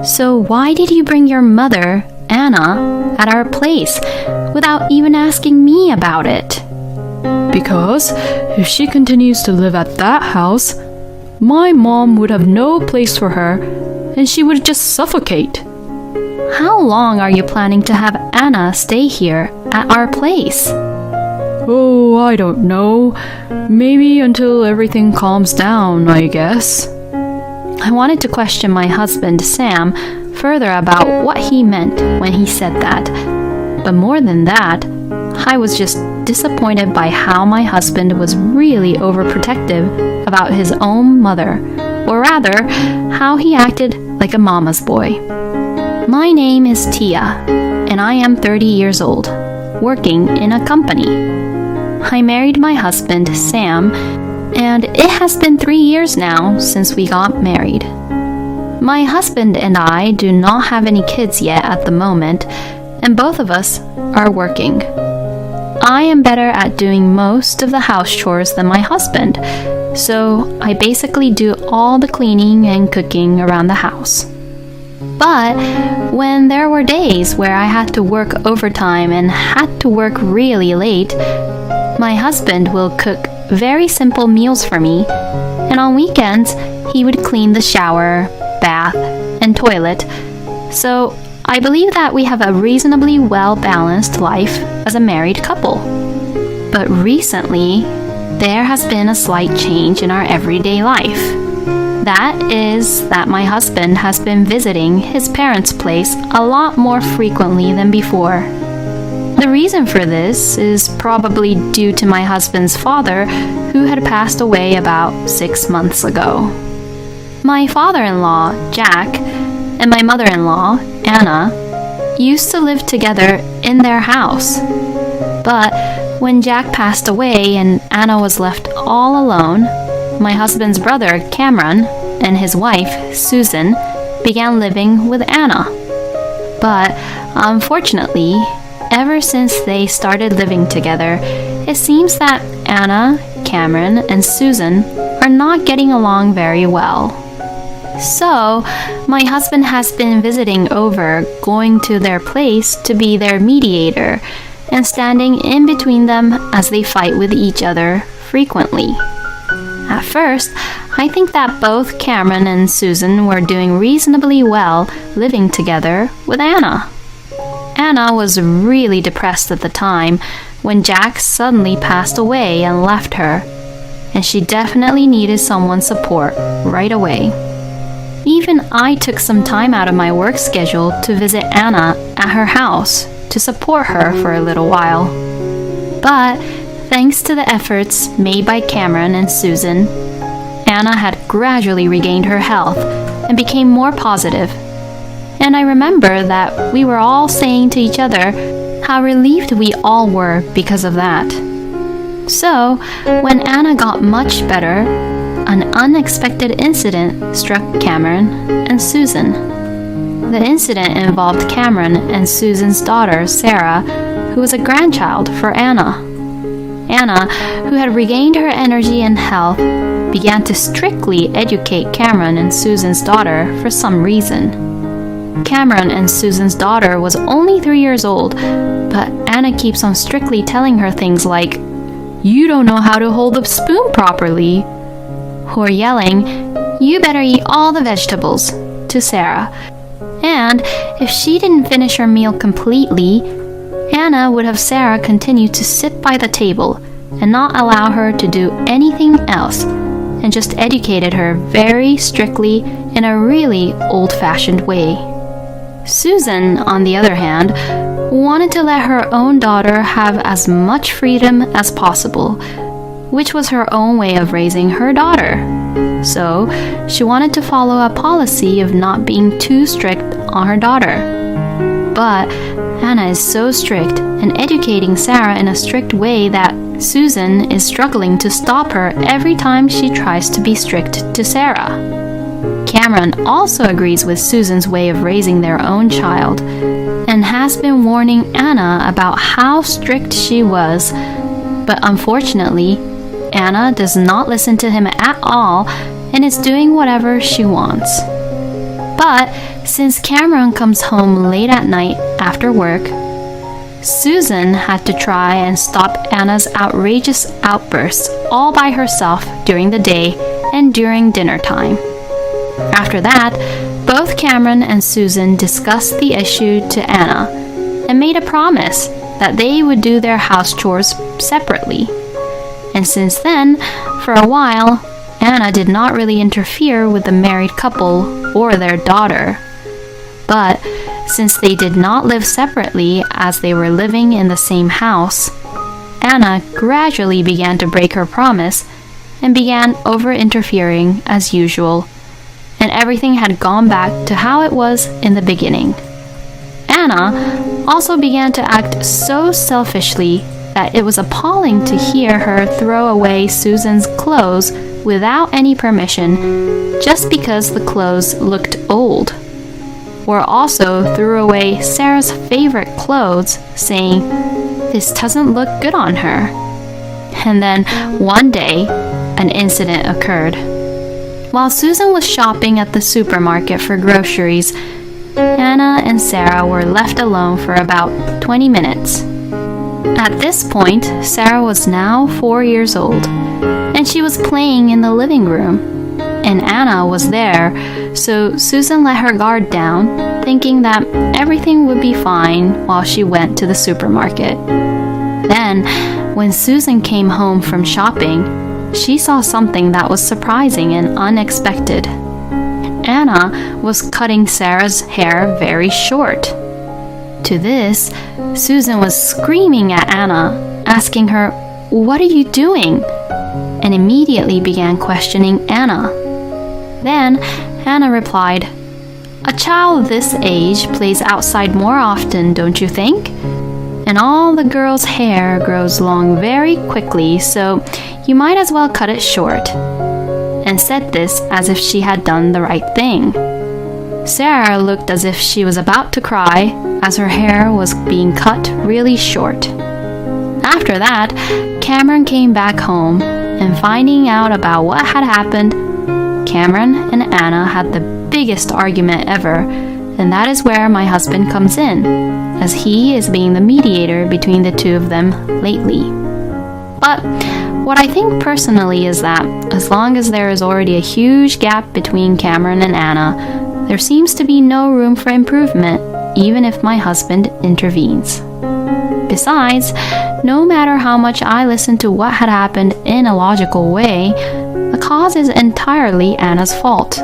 So why did you bring your mother, Anna, at our place without even asking me about it? Because if she continues to live at that house, my mom would have no place for her and she would just suffocate. How long are you planning to have Anna stay here at our place? Oh, I don't know. Maybe until everything calms down, I guess. I wanted to question my husband, Sam, further about what he meant when he said that. But more than that, I was just disappointed by how my husband was really overprotective about his own mother, or rather, how he acted like a mama's boy. My name is Tia, and I am 30 years old, working in a company. I married my husband, Sam, and it has been 3 years now since we got married. My husband and I do not have any kids yet at the moment, and both of us are working. I am better at doing most of the house chores than my husband, so I basically do all the cleaning and cooking around the house. But when there were days where I had to work overtime and had to work really late, my husband will cook very simple meals for me, and on weekends he would clean the shower, bath, and toilet. So I believe that we have a reasonably well-balanced life as a married couple. But recently, there has been a slight change in our everyday life. That is that my husband has been visiting his parents' place a lot more frequently than before. The reason for this is probably due to my husband's father, who had passed away about 6 months ago. My father-in-law, Jack, and my mother-in-law, Anna, used to live together in their house. But when Jack passed away and Anna was left all alone, my husband's brother, Cameron, and his wife, Susan, began living with Anna. But unfortunately, ever since they started living together, it seems that Anna, Cameron, and Susan are not getting along very well. So, my husband has been visiting over, going to their place to be their mediator, and standing in between them as they fight with each other frequently. At first, I think that both Cameron and Susan were doing reasonably well living together with Anna. Anna was really depressed at the time when Jack suddenly passed away and left her, and she definitely needed someone's support right away. Even I took some time out of my work schedule to visit Anna at her house to support her for a little while. But thanks to the efforts made by Cameron and Susan, Anna had gradually regained her health and became more positive. And I remember that we were all saying to each other how relieved we all were because of that. So, when Anna got much better, an unexpected incident struck Cameron and Susan. The incident involved Cameron and Susan's daughter, Sarah, who was a grandchild for Anna. Anna, who had regained her energy and health, began to strictly educate Cameron and Susan's daughter for some reason. Cameron and Susan's daughter was only 3 years old, but Anna keeps on strictly telling her things like, "You don't know how to hold the spoon properly," or yelling, "You better eat all the vegetables," to Sarah. And if she didn't finish her meal completely, Anna would have Sarah continue to sit by the table and not allow her to do anything else, and just educated her very strictly in a really old-fashioned way. Susan, on the other hand, wanted to let her own daughter have as much freedom as possible, which was her own way of raising her daughter. So, she wanted to follow a policy of not being too strict on her daughter. But Anna is so strict and educating Sarah in a strict way that Susan is struggling to stop her every time she tries to be strict to Sarah. Cameron also agrees with Susan's way of raising their own child and has been warning Anna about how strict she was, but unfortunately, Anna does not listen to him at all and is doing whatever she wants. But since Cameron comes home late at night after work, Susan had to try and stop Anna's outrageous outbursts all by herself during the day and during dinner time. After that, both Cameron and Susan discussed the issue to Anna and made a promise that they would do their house chores separately. And since then, for a while, Anna did not really interfere with the married couple or their daughter. But since they did not live separately as they were living in the same house, Anna gradually began to break her promise and began over-interfering as usual, and everything had gone back to how it was in the beginning. Anna also began to act so selfishly that it was appalling to hear her throw away Susan's clothes without any permission just because the clothes looked old, or also threw away Sarah's favorite clothes, saying, "This doesn't look good on her." And then one day, an incident occurred. While Susan was shopping at the supermarket for groceries, Anna and Sarah were left alone for about 20 minutes. At this point, Sarah was now 4 years old, and she was playing in the living room, and Anna was there, so Susan let her guard down, thinking that everything would be fine while she went to the supermarket. Then, when Susan came home from shopping, she saw something that was surprising and unexpected. Anna was cutting Sarah's hair very short. To this, Susan was screaming at Anna, asking her, "What are you doing?" and immediately began questioning Anna. Then Anna replied, "A child this age plays outside more often, don't you think? And all the girls' hair grows long very quickly, so you might as well cut it short," and said this as if she had done the right thing. Sarah looked as if she was about to cry as her hair was being cut really short. After that, Cameron came back home, and finding out about what had happened, Cameron and Anna had the biggest argument ever, and that is where my husband comes in, as he is being the mediator between the two of them lately. But what I think personally is that as long as there is already a huge gap between Cameron and Anna, there seems to be no room for improvement, even if my husband intervenes. Besides, no matter how much I listen to what had happened in a logical way, the cause is entirely Anna's fault.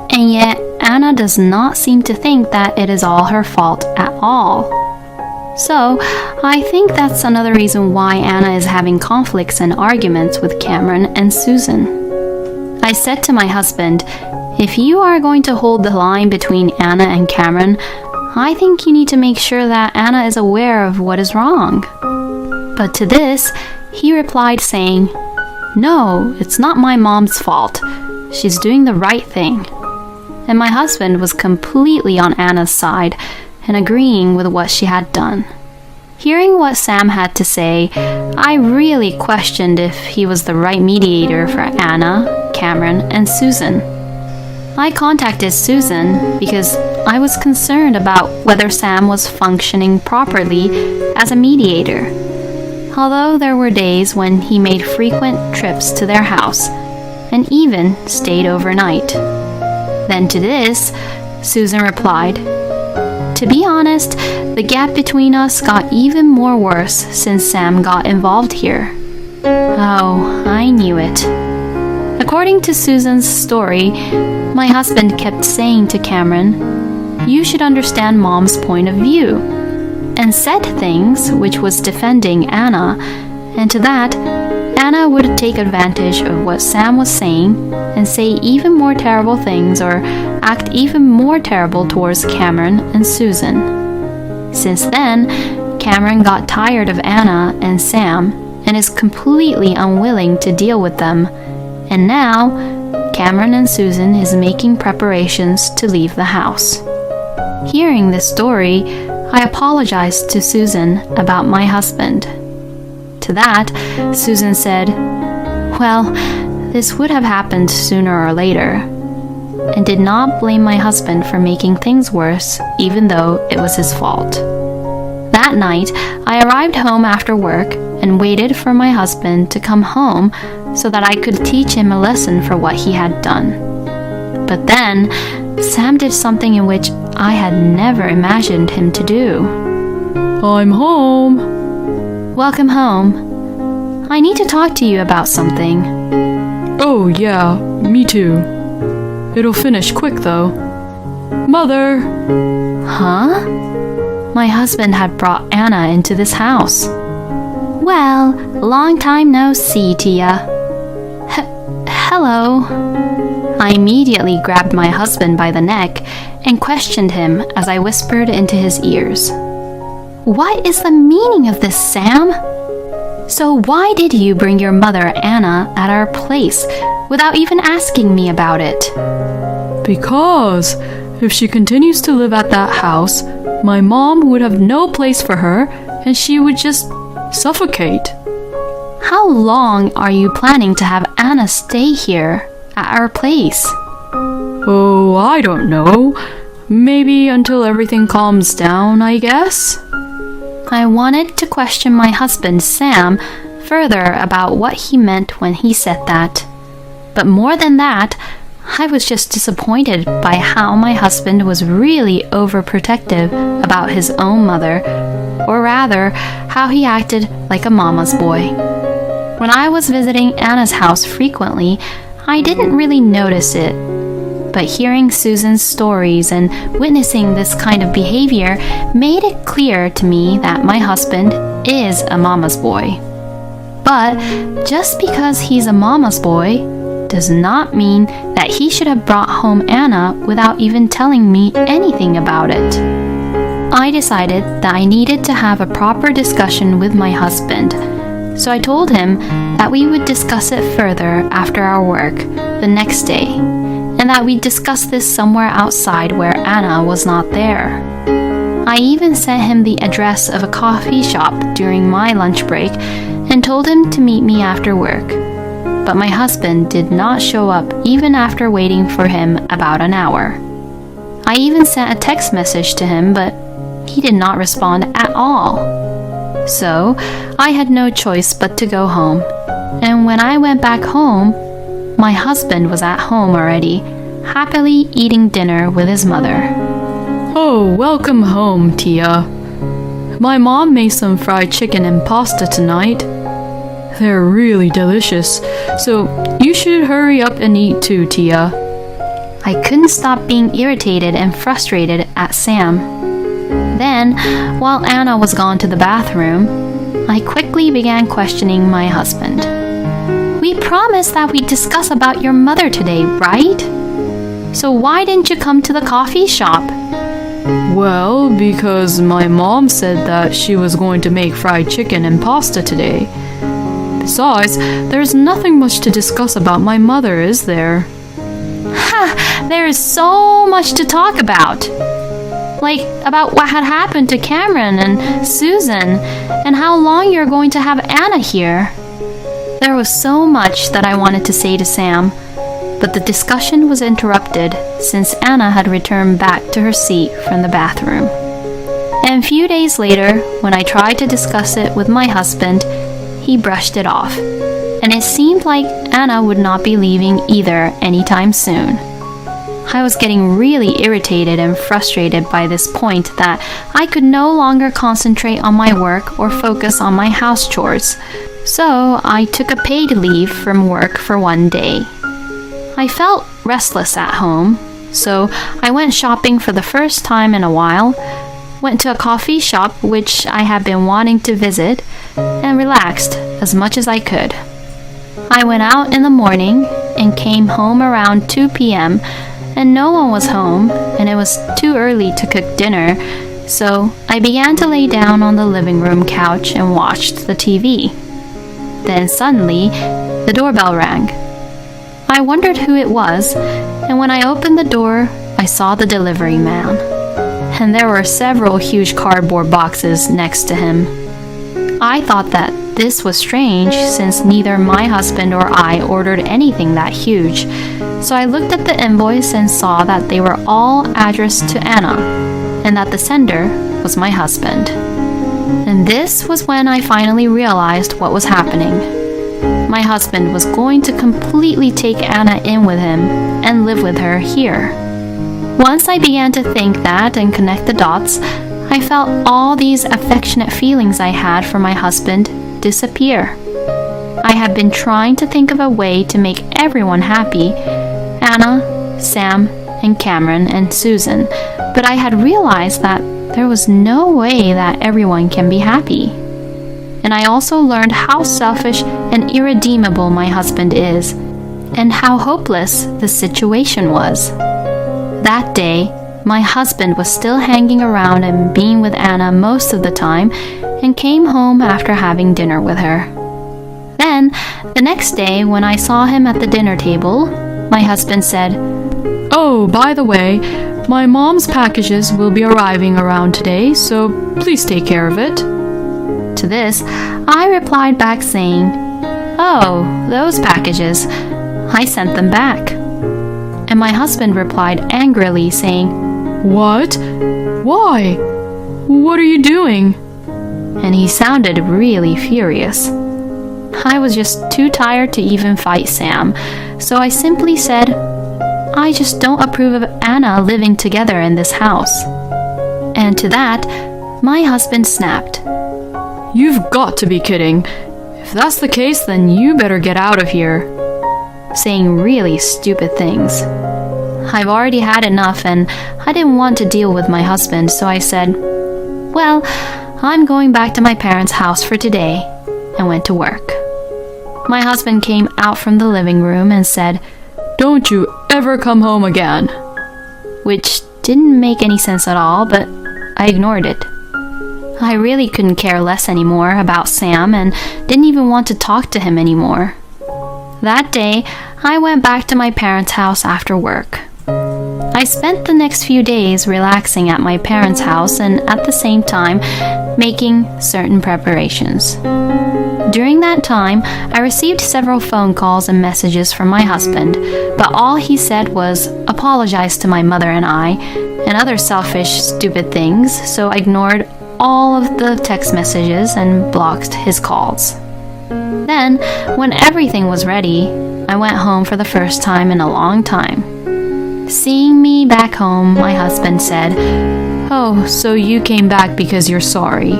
And yet, Anna does not seem to think that it is all her fault at all. So, I think that's another reason why Anna is having conflicts and arguments with Cameron and Susan. I said to my husband, "If you are going to hold the line between Anna and Cameron, I think you need to make sure that Anna is aware of what is wrong." But to this, he replied saying, "No, it's not my mom's fault. She's doing the right thing." And my husband was completely on Anna's side and agreeing with what she had done. Hearing what Sam had to say, I really questioned if he was the right mediator for Anna, Cameron, and Susan. I contacted Susan because I was concerned about whether Sam was functioning properly as a mediator, although there were days when he made frequent trips to their house and even stayed overnight. Then to this, Susan replied, "To be honest, the gap between us got even more worse since Sam got involved here." Oh, I knew it. According to Susan's story, my husband kept saying to Cameron, "You should understand Mom's point of view," and said things which was defending Anna, and to that, Anna would take advantage of what Sam was saying and say even more terrible things or act even more terrible towards Cameron and Susan. Since then, Cameron got tired of Anna and Sam and is completely unwilling to deal with them, and now Cameron and Susan is making preparations to leave the house. Hearing this story, I apologized to Susan about my husband. To that, Susan said, "Well, this would have happened sooner or later. and did not blame my husband for making things worse, even though it was his fault. That night, I arrived home after work and waited for my husband to come home so that I could teach him a lesson for what he had done. But then, Sam did something in which I had never imagined him to do. I'm home. Welcome home. I need to talk to you about something. Oh, yeah, me too. It'll finish quick, though. Mother! Huh? My husband had brought Anna into this house. Well, long time no see, Tia. Hello. I immediately grabbed my husband by the neck and questioned him as I whispered into his ears. What is the meaning of this, Sam? So why did you bring your mother, Anna, at our place without even asking me about it? Because if she continues to live at that house, my mom would have no place for her and she would just suffocate. How long are you planning to have Anna stay here at our place? Oh, I don't know. Maybe until everything calms down, I guess. I wanted to question my husband, Sam, further about what he meant when he said that. But more than that, I was just disappointed by how my husband was really overprotective about his own mother, or rather, how he acted like a mama's boy. When I was visiting Anna's house frequently, I didn't really notice it. But hearing Susan's stories and witnessing this kind of behavior made it clear to me that my husband is a mama's boy. But just because he's a mama's boy does not mean that he should have brought home Anna without even telling me anything about it. I decided that I needed to have a proper discussion with my husband, so I told him that we would discuss it further after our work the next day, and that we'd discuss this somewhere outside where Anna was not there. I even sent him the address of a coffee shop during my lunch break and told him to meet me after work. But my husband did not show up even after waiting for him about an hour. I even sent a text message to him, but he did not respond at all. So I had no choice but to go home. And when I went back home, my husband was at home already, happily eating dinner with his mother. Oh, welcome home, Tia. My mom made some fried chicken and pasta tonight. They're really delicious, so you should hurry up and eat too, Tia. I couldn't stop being irritated and frustrated at Sam. Then, while Anna was gone to the bathroom, I quickly began questioning my husband. We promised that we'd discuss about your mother today, right? So why didn't you come to the coffee shop? Well, because my mom said that she was going to make fried chicken and pasta today. Besides, there's nothing much to discuss about my mother, is there? Ha! There is so much to talk about. Like about what had happened to Cameron and Susan, and how long you're going to have Anna here. There was so much that I wanted to say to Sam, but the discussion was interrupted since Anna had returned back to her seat from the bathroom. And a few days later, when I tried to discuss it with my husband, he brushed it off, and it seemed like Anna would not be leaving either anytime soon. I was getting really irritated and frustrated by this point that I could no longer concentrate on my work or focus on my house chores, so I took a paid leave from work for one day. I felt restless at home, so I went shopping for the first time in a while, went to a coffee shop which I had been wanting to visit, and relaxed as much as I could. I went out in the morning and came home around 2 p.m. and no one was home and it was too early to cook dinner, so I began to lay down on the living room couch and watched the TV. Then suddenly, the doorbell rang. I wondered who it was, and when I opened the door, I saw the delivery man. And there were several huge cardboard boxes next to him. I thought that this was strange since neither my husband or I ordered anything that huge, So I looked at the invoice and saw that they were all addressed to Anna, and that the sender was my husband. And this was when I finally realized what was happening. My husband was going to completely take Anna in with him and live with her here. Once I began to think that and connect the dots, I felt all these affectionate feelings I had for my husband disappear. I had been trying to think of a way to make everyone happy, Anna, Sam, and Cameron, and Susan, but I had realized that there was no way that everyone can be happy. And I also learned how selfish and irredeemable my husband is, and how hopeless the situation was. That day, my husband was still hanging around and being with Anna most of the time, and came home after having dinner with her. Then, the next day, when I saw him at the dinner table, my husband said, "Oh, by the way, my mom's packages will be arriving around today, so please take care of it." To this, I replied back saying, "Oh, those packages. I sent them back." And my husband replied angrily saying, "What? Why? What are you doing?" And he sounded really furious. I was just too tired to even fight Sam, so I simply said, "I just don't approve of Anna living together in this house." And to that, my husband snapped. "You've got to be kidding. If that's the case, then you better get out of here," saying really stupid things. I've already had enough and I didn't want to deal with my husband, so I said, "Well, I'm going back to my parents' house for today," and went to work. My husband came out from the living room and said, "Don't you ever come home again," which didn't make any sense at all, but I ignored it. I really couldn't care less anymore about Sam and didn't even want to talk to him anymore. That day, I went back to my parents' house after work. I spent the next few days relaxing at my parents' house and at the same time making certain preparations. During that time, I received several phone calls and messages from my husband, but all he said was apologize to my mother and I, and other selfish, stupid things, so I ignored all of the text messages and blocked his calls. Then, when everything was ready, I went home for the first time in a long time. Seeing me back home, my husband said, "Oh, so you came back because you're sorry,"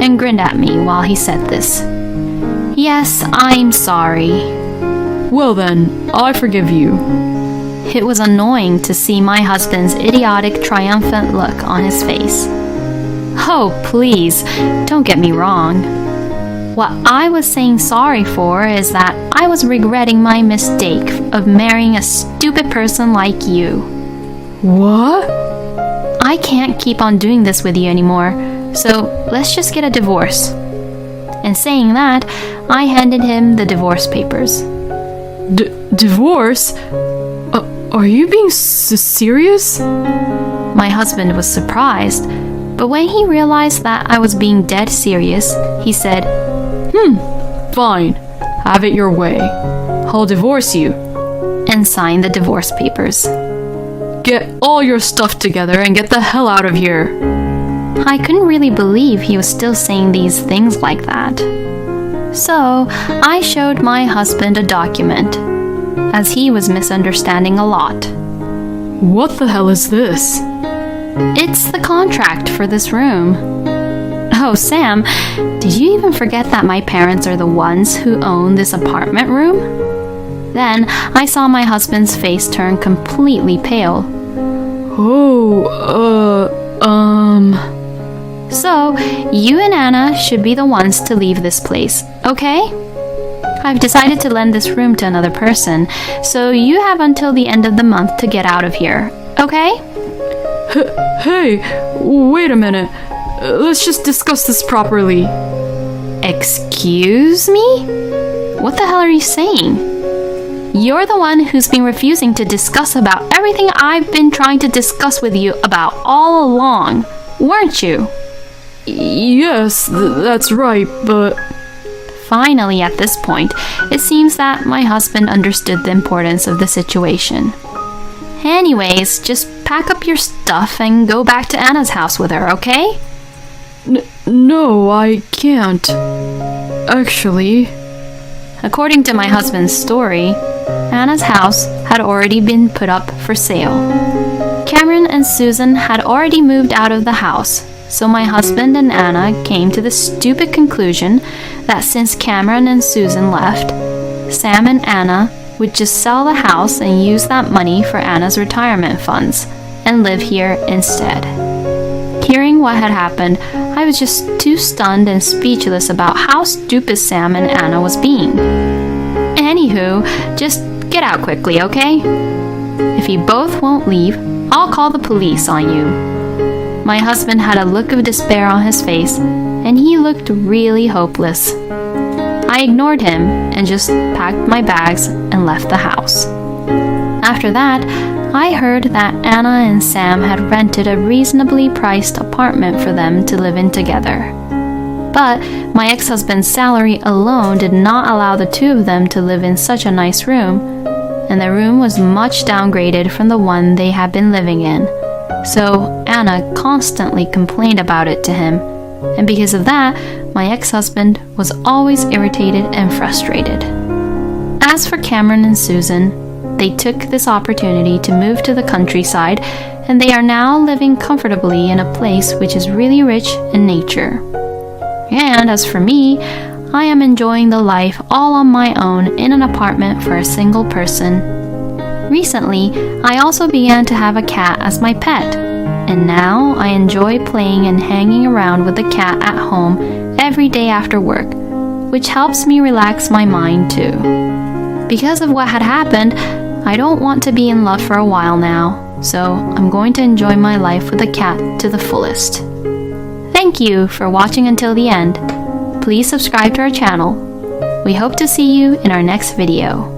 and grinned at me while he said this. "Yes, I'm sorry." "Well then, I forgive you." It was annoying to see my husband's idiotic, triumphant look on his face. Oh, please, don't get me wrong. What I was saying sorry for is that I was regretting my mistake of marrying a stupid person like you. What? I can't keep on doing this with you anymore, so let's just get a divorce. And saying that, I handed him the divorce papers. Divorce? Are you being serious? My husband was surprised, but when he realized that I was being dead serious, he said, Fine. Have it your way. I'll divorce you. And signed the divorce papers. Get all your stuff together and get the hell out of here. I couldn't really believe he was still saying these things like that. So, I showed my husband a document, as he was misunderstanding a lot. What the hell is this? It's the contract for this room. Oh, Sam, did you even forget that my parents are the ones who own this apartment room? Then I saw my husband's face turn completely pale. So, you and Anna should be the ones to leave this place, okay? I've decided to lend this room to another person, so you have until the end of the month to get out of here, okay? Hey, wait a minute. Let's just discuss this properly. Excuse me? What the hell are you saying? You're the one who's been refusing to discuss about everything I've been trying to discuss with you about all along, weren't you? Yes, that's right, but... Finally, at this point, it seems that my husband understood the importance of the situation. Anyways, just pack up your stuff and go back to Anna's house with her, okay? No, I can't. Actually, According to my husband's story, Anna's house had already been put up for sale. Cameron and Susan had already moved out of the house, so my husband and Anna came to the stupid conclusion that since Cameron and Susan left, Sam and Anna would just sell the house and use that money for Anna's retirement funds and live here instead. Hearing what had happened, I was just too stunned and speechless about how stupid Sam and Anna was being. Anywho, just get out quickly, okay? If you both won't leave, I'll call the police on you. My husband had a look of despair on his face, and he looked really hopeless. I ignored him and just packed my bags and left the house. After that, I heard that Anna and Sam had rented a reasonably priced apartment for them to live in together. But my ex-husband's salary alone did not allow the two of them to live in such a nice room, and the room was much downgraded from the one they had been living in. So Anna constantly complained about it to him, and because of that, my ex-husband was always irritated and frustrated. As for Cameron and Susan, they took this opportunity to move to the countryside, and they are now living comfortably in a place which is really rich in nature. And as for me, I am enjoying the life all on my own in an apartment for a single person. Recently, I also began to have a cat as my pet, and now I enjoy playing and hanging around with the cat at home every day after work, which helps me relax my mind too. Because of what had happened, I don't want to be in love for a while now, so I'm going to enjoy my life with the cat to the fullest. Thank you for watching until the end. Please subscribe to our channel. We hope to see you in our next video.